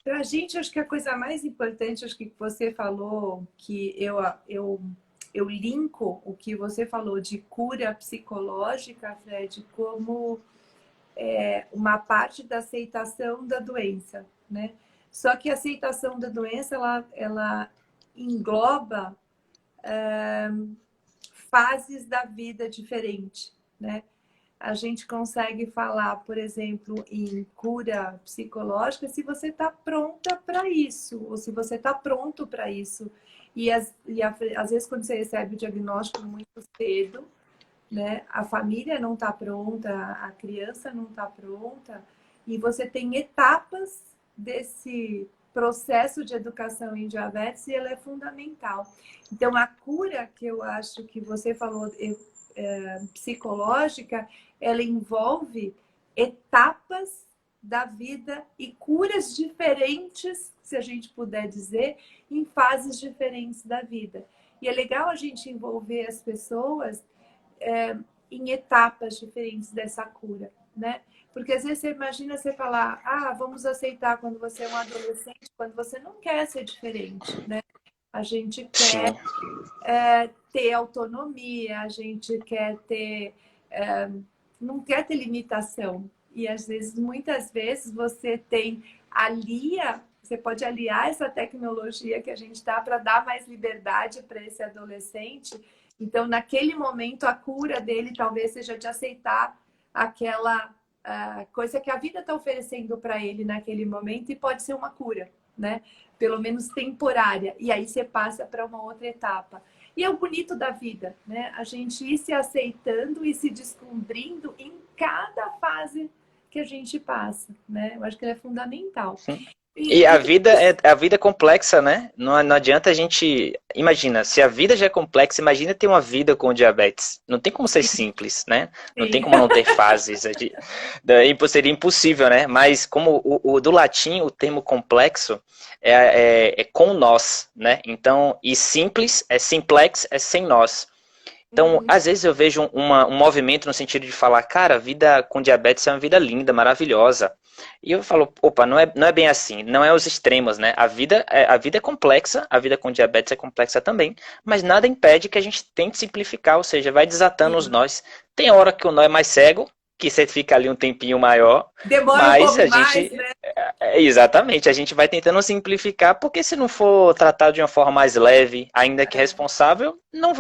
Para a gente, acho que a coisa mais importante, acho que você falou, que eu linko o que você falou de cura psicológica, Fred, como uma parte da aceitação da doença, né? Só que a aceitação da doença, ela engloba fases da vida diferente, né? A gente consegue falar, por exemplo, em cura psicológica se você está pronta para isso, ou se você está pronto para isso. Às vezes, quando você recebe o diagnóstico muito cedo, né, a família não está pronta, a criança não está pronta, e você tem etapas processo de educação em diabetes e ela é fundamental. Então, a cura que eu acho que você falou, psicológica, ela envolve etapas da vida e curas diferentes, se a gente puder dizer, em fases diferentes da vida. E é legal a gente envolver as pessoas em etapas diferentes dessa cura, né? Porque às vezes você imagina você falar, vamos aceitar quando você é um adolescente, quando você não quer ser diferente, né? A gente quer ter autonomia, a gente quer ter... não quer ter limitação. E às vezes, muitas vezes, você você pode aliar essa tecnologia que a gente dá para dar mais liberdade para esse adolescente. Então, naquele momento, a cura dele talvez seja de aceitar aquela coisa que a vida está oferecendo para ele naquele momento e pode ser uma cura, né? Pelo menos temporária. E aí você passa para uma outra etapa. E é o bonito da vida, né? A gente ir se aceitando e se descobrindo em cada fase que a gente passa, né? Eu acho que ele é fundamental. Sim. E a vida é complexa, né? Não adianta a gente... Imagina, se a vida já é complexa, imagina ter uma vida com diabetes. Não tem como ser simples, né? Não tem como não ter fases. Daí seria impossível, né? Mas como do latim, o termo complexo é com nós, né? Então, e simples é simplex, é sem nós. Então, às vezes eu vejo um movimento no sentido de falar, cara, a vida com diabetes é uma vida linda, maravilhosa. E eu falo, opa, não é bem assim, não é os extremos, né? A vida é complexa, a vida com diabetes é complexa também, mas nada impede que a gente tente simplificar, ou seja, vai desatando os nós. Tem hora que o nó é mais cego, que você fica ali um tempinho maior, demora mas um pouco mais, né? Exatamente, a gente vai tentando simplificar, porque se não for tratado de uma forma mais leve, ainda que responsável, não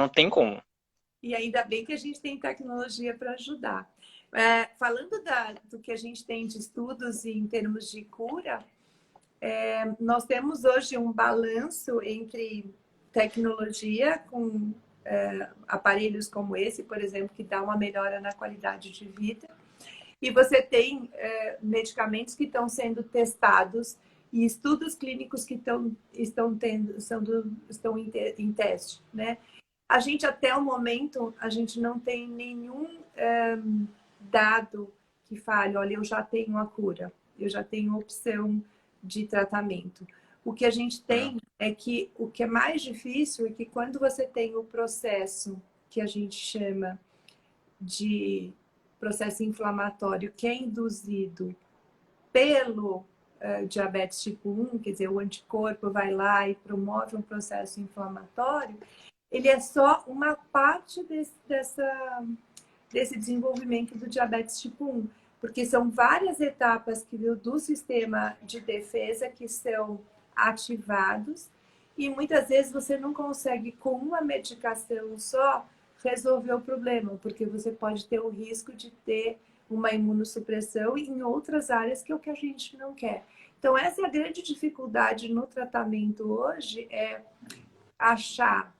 tem como. E ainda bem que a gente tem tecnologia para ajudar. Falando do que a gente tem de estudos em termos de cura, nós temos hoje um balanço entre tecnologia com aparelhos como esse, por exemplo, que dá uma melhora na qualidade de vida, e você tem medicamentos que estão sendo testados e estudos clínicos que estão em teste, né? A gente, até o momento, a gente não tem nenhum dado que fale, olha, eu já tenho a cura, eu já tenho opção de tratamento. O que a gente tem é que o que é mais difícil é que quando você tem o processo que a gente chama de processo inflamatório, que é induzido pelo diabetes tipo 1, quer dizer, o anticorpo vai lá e promove um processo inflamatório, ele é só uma parte desse desenvolvimento do diabetes tipo 1, porque são várias etapas do sistema de defesa que são ativados e muitas vezes você não consegue, com uma medicação só, resolver o problema, porque você pode ter o risco de ter uma imunossupressão em outras áreas, que é o que a gente não quer. Então, essa é a grande dificuldade no tratamento hoje, é achar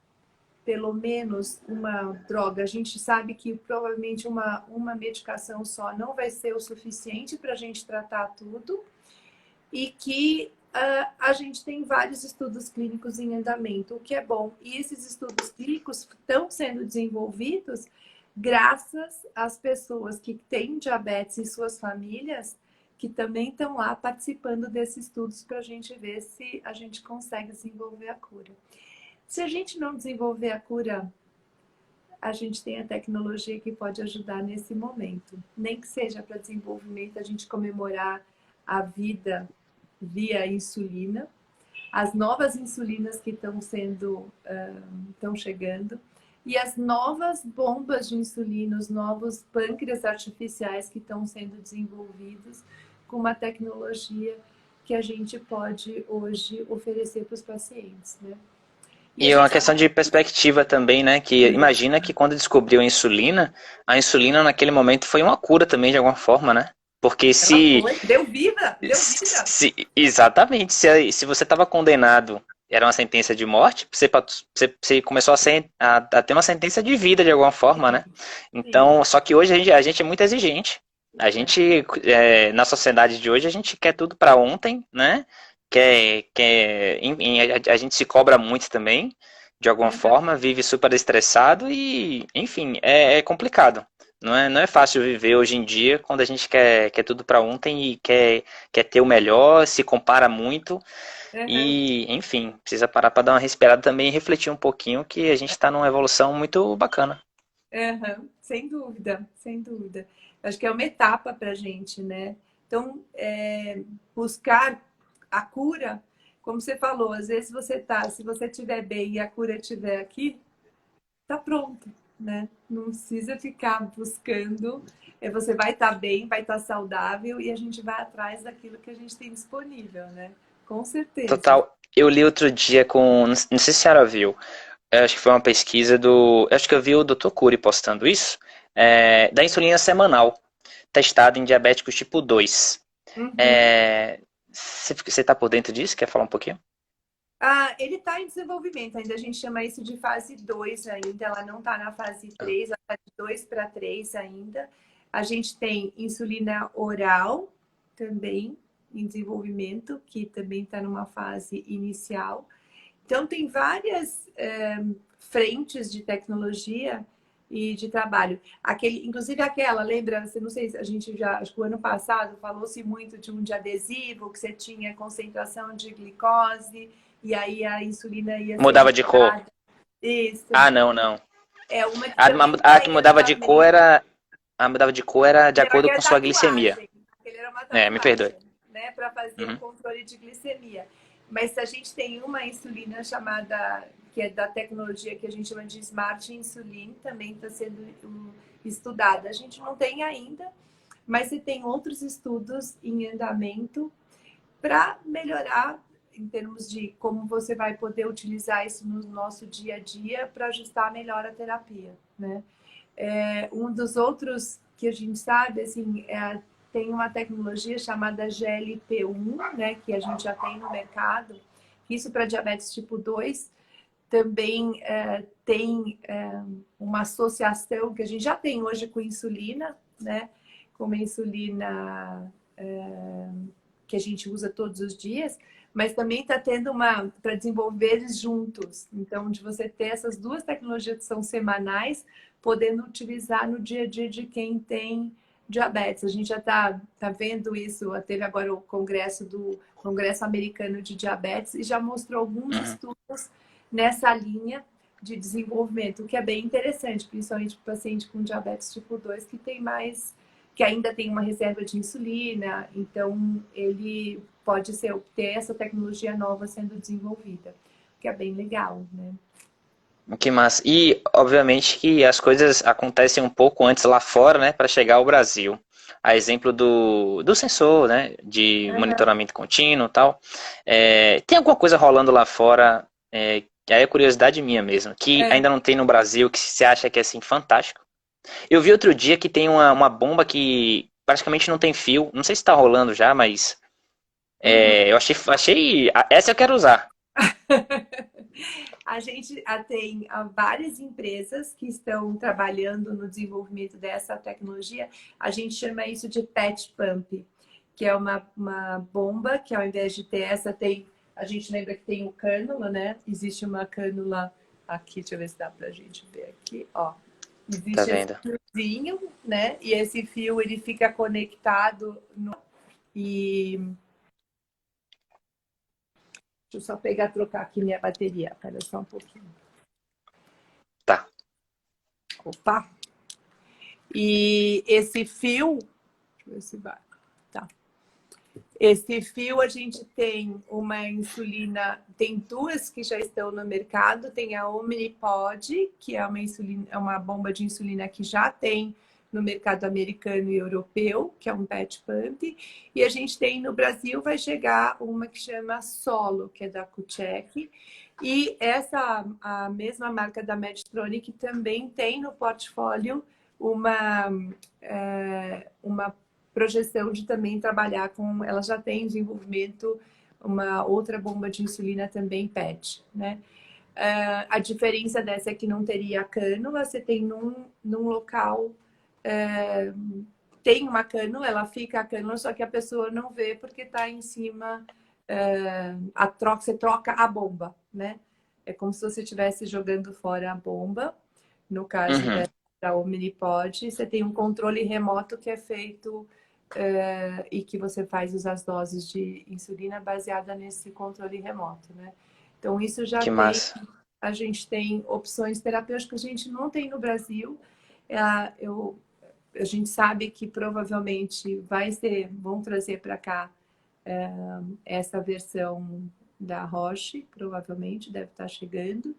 pelo menos uma droga. A gente sabe que provavelmente uma medicação só não vai ser o suficiente para a gente tratar tudo e que a gente tem vários estudos clínicos em andamento, o que é bom. E esses estudos clínicos estão sendo desenvolvidos graças às pessoas que têm diabetes e suas famílias, que também estão lá participando desses estudos para a gente ver se a gente consegue desenvolver a cura. Se a gente não desenvolver a cura, a gente tem a tecnologia que pode ajudar nesse momento. Nem que seja para desenvolvimento, a gente comemorar a vida via insulina, as novas insulinas que estão chegando, e as novas bombas de insulina, os novos pâncreas artificiais que estão sendo desenvolvidos com uma tecnologia que a gente pode hoje oferecer para os pacientes, né? E é uma questão de perspectiva também, né? Que imagina que quando descobriu a insulina naquele momento foi uma cura também de alguma forma, né? Porque se... Deu vida! Exatamente. Se você estava condenado, era uma sentença de morte, você começou a ter uma sentença de vida de alguma forma, né? Então, só que hoje a gente é muito exigente. A gente, na sociedade de hoje, a gente quer tudo para ontem, né? a gente se cobra muito também, de alguma forma, vive super estressado e, enfim, é complicado. Não é fácil viver hoje em dia quando a gente quer tudo para ontem e quer ter o melhor, se compara muito Aham, e, enfim, precisa parar para dar uma respirada também e refletir um pouquinho que a gente está numa evolução muito bacana. aham, sem dúvida, sem dúvida. Acho que é uma etapa para a gente, né? Então, buscar a cura, como você falou, às vezes se você estiver bem e a cura estiver aqui, tá pronto, né? Não precisa ficar buscando. Você vai estar bem, vai estar saudável e a gente vai atrás daquilo que a gente tem disponível, né? Com certeza. Total. Eu li outro dia com. Não sei se a senhora viu. Eu acho que foi uma pesquisa do. Eu acho que eu vi o Dr. Cury postando isso. Da insulina semanal, testada em diabéticos tipo 2. Uhum. Você está por dentro disso? Quer falar um pouquinho? Ah, ele está em desenvolvimento ainda, a gente chama isso de fase 2 ainda, ela não está na fase 3, ela está de 2 para 3 ainda. A gente tem insulina oral também em desenvolvimento, que também está numa fase inicial. Então, tem várias frentes de tecnologia e de trabalho. Inclusive aquela, lembra? Não sei se a gente já, acho que o ano passado falou-se muito de um de adesivo, que você tinha concentração de glicose, e aí a insulina ia ser Mudava de cor. liberada. Isso. Ah, não, não. É uma que A, também a está que em mudava de cor andamento. era. A mudava de cor era de Aquela que acordo é com sua glicemia. tatuagem. Aquele era uma Me perdoe. tatuagem, né? Para fazer o Uhum. controle de glicemia. Mas se a gente tem uma insulina chamada, que é da tecnologia que a gente chama de Smart Insulin, também está sendo estudada. A gente não tem ainda, mas se tem outros estudos em andamento para melhorar em termos de como você vai poder utilizar isso no nosso dia a dia para ajustar melhor a terapia, né? Um dos outros que a gente sabe, assim, tem uma tecnologia chamada GLP-1, né, que a gente já tem no mercado. Isso para diabetes tipo 2 também tem uma associação que a gente já tem hoje com insulina, né, com uma insulina que a gente usa todos os dias, mas também está tendo uma para desenvolver eles juntos. Então, de você ter essas duas tecnologias que são semanais, podendo utilizar no dia a dia de quem tem diabetes. A gente já tá vendo isso, teve agora o Congresso Americano de Diabetes e já mostrou alguns Uhum. estudos nessa linha de desenvolvimento, o que é bem interessante, principalmente para o paciente com diabetes tipo 2 que tem mais que ainda tem uma reserva de insulina, então ele pode ter essa tecnologia nova sendo desenvolvida, que é bem legal, né? Que massa. E, obviamente, que as coisas acontecem um pouco antes lá fora, né, para chegar ao Brasil. A exemplo do sensor, né, de Uhum. monitoramento contínuo e tal. Tem alguma coisa rolando lá fora, que aí é curiosidade minha mesmo, que É. ainda não tem no Brasil, que você acha que é, assim, fantástico? Eu vi outro dia que tem uma bomba que praticamente não tem fio. Não sei se está rolando já, mas Uhum. eu achei. Essa eu quero usar. A gente tem várias empresas que estão trabalhando no desenvolvimento dessa tecnologia. A gente chama isso de patch pump, que é uma bomba que ao invés de ter essa, tem. A gente lembra que tem o cânula, né? Existe uma cânula aqui, deixa eu ver se dá pra gente ver aqui, ó. Tá Existe esse vendo? fiozinho, né? E esse fio ele fica conectado e deixa eu só pegar trocar aqui minha bateria. Espera só um pouquinho. Tá. Opa! E esse fio, deixa eu ver se vai. Tá. Esse fio a gente tem uma insulina, tem duas que já estão no mercado, tem a Omnipod, que é uma insulina, é uma bomba de insulina que já tem no mercado americano e europeu, que é um patch pump, e a gente tem no Brasil vai chegar uma que chama Solo, que é da Kuchek, e essa a mesma marca da Medtronic também tem no portfólio uma projeção de também trabalhar com. Ela já tem em desenvolvimento uma outra bomba de insulina também PET, né? A diferença dessa é que não teria cânula, você tem num local. Tem uma cânula, ela fica a cânula, só que a pessoa não vê porque está em cima você troca a bomba, né? É como se você estivesse jogando fora a bomba. No caso Uhum. da Omnipod, você tem um controle remoto que é feito e que você faz as doses de insulina baseada nesse controle remoto, né? Então, isso já Que tem, massa. a gente tem opções terapêuticas que a gente não tem no Brasil. A gente sabe que provavelmente vão trazer para cá essa versão da Roche, provavelmente deve estar chegando.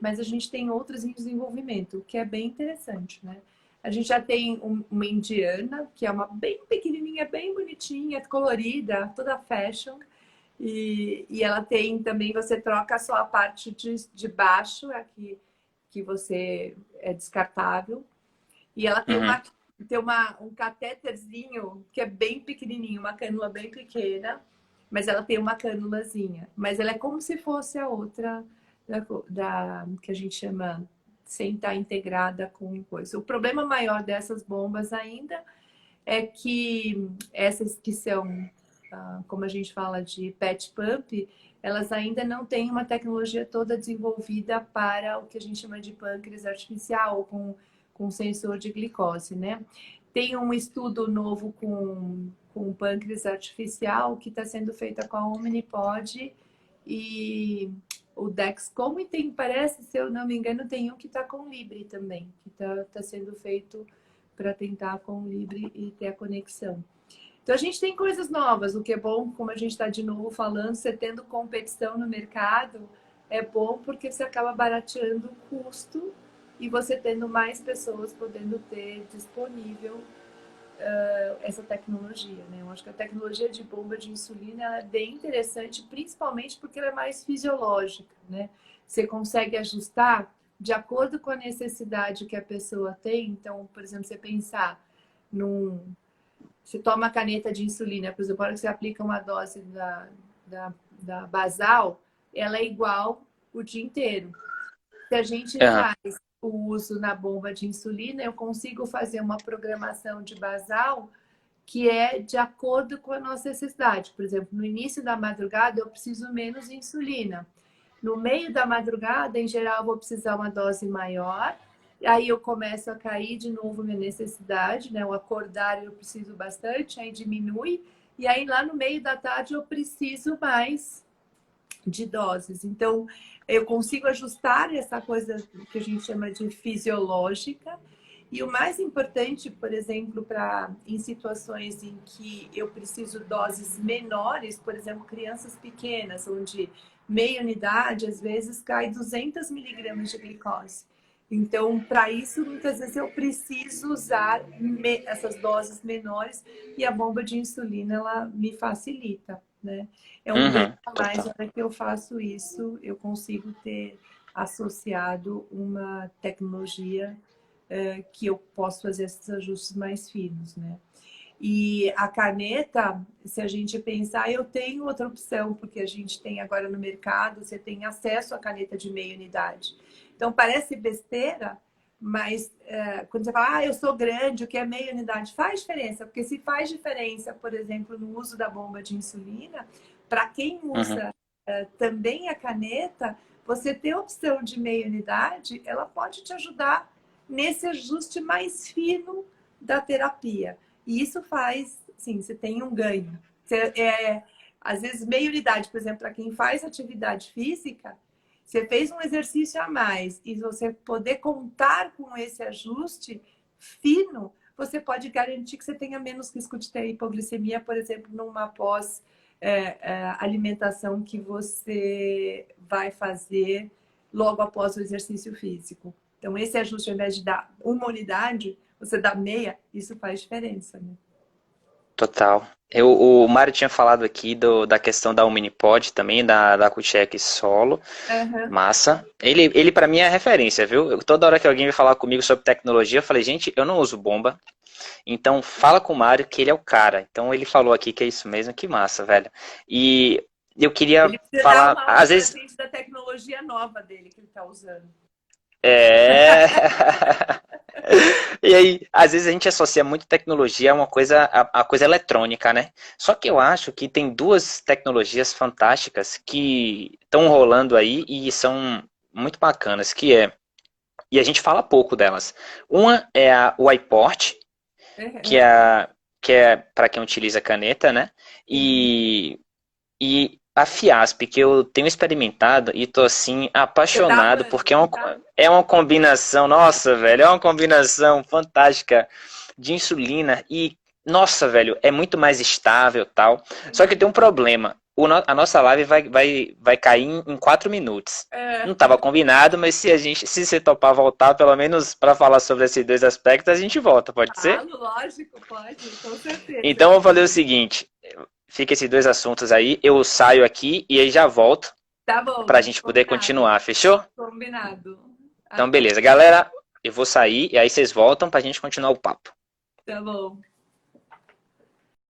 Mas a gente tem outras em desenvolvimento, o que é bem interessante, né? A gente já tem uma indiana, que é uma bem pequenininha, bem bonitinha, colorida, toda fashion. E ela tem também, você troca só a parte de baixo, aqui que você é descartável. E ela tem Uhum. um catéterzinho que é bem pequenininho, uma cânula bem pequena, mas ela tem uma cânulazinha. Mas ela é como se fosse a outra que a gente chama sem estar integrada com coisa. O problema maior dessas bombas ainda é que essas que são, como a gente fala de PET pump, elas ainda não têm uma tecnologia toda desenvolvida para o que a gente chama de pâncreas artificial, com sensor de glicose, né? Tem um estudo novo com pâncreas artificial que está sendo feita com a Omnipod e o Dexcom, e parece, se eu não me engano, tem um que está com Libre também, que tá sendo feito para tentar com o Libre e ter a conexão. Então a gente tem coisas novas, o que é bom, como a gente está de novo falando, você tendo competição no mercado, é bom porque você acaba barateando o custo e você tendo mais pessoas podendo ter disponível essa tecnologia, né? Eu acho que a tecnologia de bomba de insulina ela é bem interessante, principalmente porque ela é mais fisiológica, né? Você consegue ajustar de acordo com a necessidade que a pessoa tem. Então, por exemplo, você pensar você toma a caneta de insulina, por exemplo, a hora que você aplica uma dose da basal, ela é igual o dia inteiro. Se a gente Uhum. faz o uso na bomba de insulina, eu consigo fazer uma programação de basal que é de acordo com a nossa necessidade. Por exemplo, no início da madrugada eu preciso menos insulina. No meio da madrugada, em geral, eu vou precisar uma dose maior. Aí eu começo a cair de novo minha necessidade, né? O acordar eu preciso bastante, aí diminui. E aí lá no meio da tarde eu preciso mais de doses. Então, eu consigo ajustar essa coisa que a gente chama de fisiológica. E o mais importante, por exemplo, em situações em que eu preciso doses menores, por exemplo, crianças pequenas, onde meia unidade, às vezes, cai 200 miligramas de glicose. Então, para isso, muitas vezes eu preciso usar essas doses menores e a bomba de insulina, ela me facilita, né? É um ganho Uhum. a mais. Total. Na hora que eu faço isso, eu consigo ter associado uma tecnologia que eu posso fazer esses ajustes mais finos, né? E a caneta, se a gente pensar, eu tenho outra opção, porque a gente tem agora no mercado, você tem acesso à caneta de meia unidade. Então, parece besteira, mas quando você fala, eu sou grande, o que é meia unidade? Faz diferença, porque se faz diferença, por exemplo, no uso da bomba de insulina, para quem Uhum. usa também a caneta, você ter a opção de meia unidade, ela pode te ajudar nesse ajuste mais fino da terapia. E isso faz, sim, você tem um ganho. Às vezes, meia unidade, por exemplo, para quem faz atividade física, você fez um exercício a mais e você poder contar com esse ajuste fino, você pode garantir que você tenha menos risco de ter hipoglicemia, por exemplo, numa pós-alimentação que você vai fazer logo após o exercício físico. Então, esse ajuste, ao invés de dar uma unidade, você dá meia, isso faz diferença, né? Total. O Mário tinha falado aqui da questão da Omnipod também, da Cucheck Solo. Uhum. Massa. Ele para mim é referência, viu? Toda hora que alguém vai falar comigo sobre tecnologia, eu falei, gente, eu não uso bomba. Então fala com o Mário que ele é o cara. Então ele falou aqui que é isso mesmo, que massa, velho. E eu queria Ele precisa dar falar, uma aula às para a vezes, gente da tecnologia nova dele que ele está usando. É. E aí, às vezes a gente associa muito tecnologia a uma coisa, a coisa eletrônica, né? Só que eu acho que tem duas tecnologias fantásticas que estão rolando aí e são muito bacanas, e a gente fala pouco delas. Uma é o iPort, que Uhum. é, que é para quem utiliza caneta, né? Sim. E a Fiasp, que eu tenho experimentado e tô assim Você tá apaixonado, amando, porque não tá? é uma combinação, nossa, velho, é uma combinação fantástica de insulina e, nossa, velho, é muito mais estável e tal. Só que tem um problema. A nossa live vai cair em 4 minutos. Não É. estava combinado, mas se você topar voltar, pelo menos para falar sobre esses dois aspectos, a gente volta, pode Ah, ser? lógico, pode, com certeza. Então eu vou fazer o seguinte, fica esses dois assuntos aí, eu saio aqui e aí já volto Tá pra bom, gente poder combinado. continuar, fechou? Combinado. Então Até. beleza, galera, eu vou sair e aí vocês voltam pra gente continuar o papo. Tá bom.